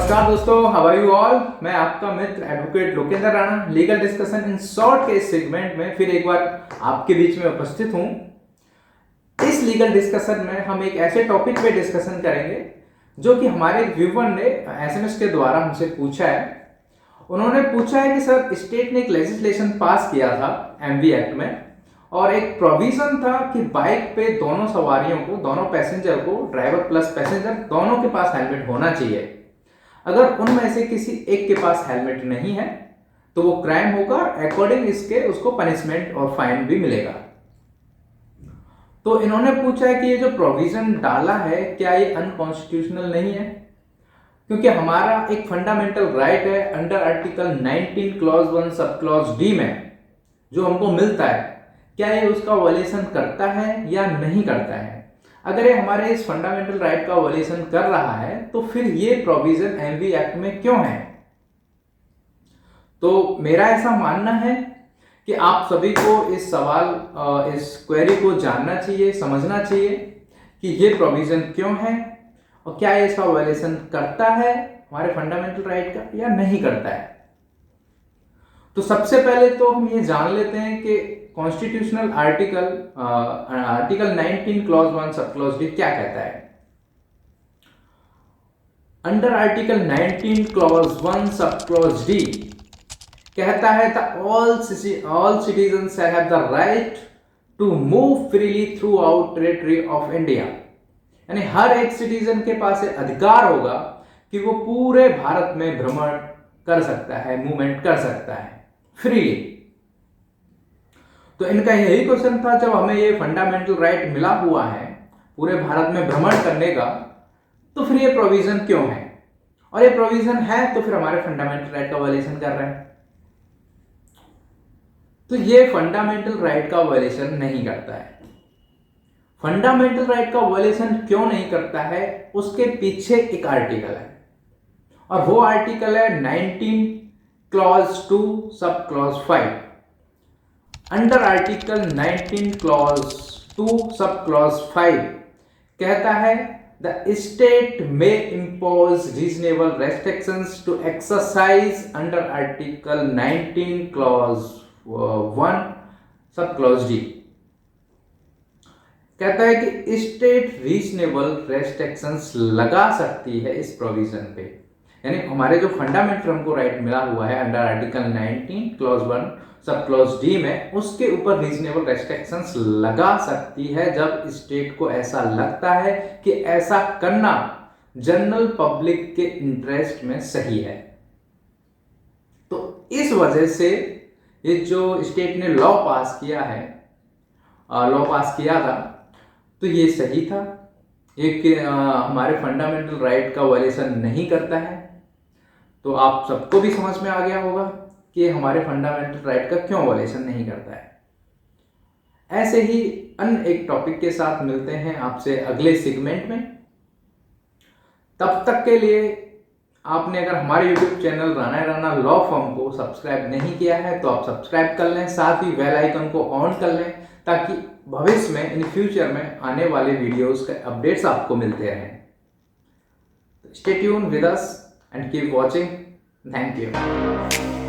नमस्कार दोस्तों, how are you all. मैं आपका मित्र advocate Lokendra Rana legal discussion in short के इस सेगमेंट में फिर एक बार आपके बीच में उपस्थित हूं। इस लीगल डिस्कशन में हम एक ऐसे टॉपिक पे डिस्कशन करेंगे जो कि हमारे व्यूवर ने एसएमएस के द्वारा हमसे पूछा है। उन्होंने पूछा है कि सर, स्टेट ने एक लेजिस्लेशन पास किया था एमवी एक्ट में, और एक प्रोविजन था कि बाइक पे दोनों सवारियों को, दोनों पैसेंजर को, ड्राइवर प्लस पैसेंजर दोनों के पास हेलमेट होना चाहिए। अगर उनमें से किसी एक के पास हेलमेट नहीं है तो वो क्राइम होगा, अकॉर्डिंग इसके उसको पनिशमेंट और फाइन भी मिलेगा। तो इन्होंने पूछा है कि ये जो प्रोविजन डाला है क्या ये अनकॉन्स्टिट्यूशनल नहीं है, क्योंकि हमारा एक फंडामेंटल राइट है under article 19 clause 1 sub clause D में जो हमको मिलता है, क्या ये उसका वायलेशन करता है या नहीं करता है। अगर ये हमारे इस फंडामेंटल राइट का वायलेशन कर रहा है तो फिर ये प्रोविजन एमवी एक्ट में क्यों है। तो मेरा ऐसा मानना है कि आप सभी को इस सवाल, इस क्वेरी को जानना चाहिए, समझना चाहिए कि ये प्रोविजन क्यों है और क्या ये इसका वायलेशन करता है हमारे फंडामेंटल राइट का या नहीं करता है। तो सबसे पहले तो हम ये जान लेते हैं कि constitutional article 19 clause 1 sub clause D क्या कहता है। Under article 19 clause 1 sub clause D कहता है all citizen shall have the right to move freely throughout territory of India. यानी हर एक सिटीजन के पास अधिकार होगा कि वो पूरे भारत में भ्रमण कर सकता है, मूवमेंट कर सकता है फ्रीली। तो इनका यही क्वेश्चन था, जब हमें ये फंडामेंटल राइट मिला हुआ है पूरे भारत में भ्रमण करने का, तो फिर ये प्रोविजन क्यों है, और ये प्रोविजन है तो फिर हमारे फंडामेंटल राइट का वायलेशन कर रहा है। तो ये फंडामेंटल राइट का वायलेशन नहीं करता है। फंडामेंटल राइट का वायलेशन क्यों नहीं करता है, उसके पीछे एक आर्टिकल है, और वो आर्टिकल है 19 clause 2 sub clause 5। Under article 19 clause 2 sub clause 5 कहता है the state may impose reasonable restrictions to exercise under article 19 clause 1 sub clause D. कहता है कि स्टेट रीजनेबल रेस्ट्रिक्शंस लगा सकती है इस प्रोविजन पे, यानी हमारे जो फंडामेंटल हमको राइट मिला हुआ है under article 19 clause 1 sub clause D में, उसके ऊपर रीजनेबल रेस्ट्रिक्शंस लगा सकती है जब स्टेट को ऐसा लगता है कि ऐसा करना जनरल पब्लिक के इंटरेस्ट में सही है। तो इस वजह से ये जो स्टेट ने लॉ पास किया है, लॉ पास किया था, तो ये सही था, एक हमारे फंडामेंटल राइट का वायलेशन नहीं करता है। तो आप सबको भी समझ में आ गया होगा कि हमारे फंडामेंटल राइट का क्यों वायलेशन नहीं करता है। ऐसे ही अन्य एक टॉपिक के साथ मिलते हैं आपसे अगले सेगमेंट में। तब तक के लिए आपने अगर हमारे YouTube channel Rana law firm को सब्सक्राइब नहीं किया है तो आप सब्सक्राइब कर लें, साथ ही बेल आइकन को ऑन कर लें ताकि भविष्य में, इन फ्यूचर में आने वाले वीडियोस के अपडेट्स आपको मिलते रहें। Stay tune with us and keep watching. Thank you.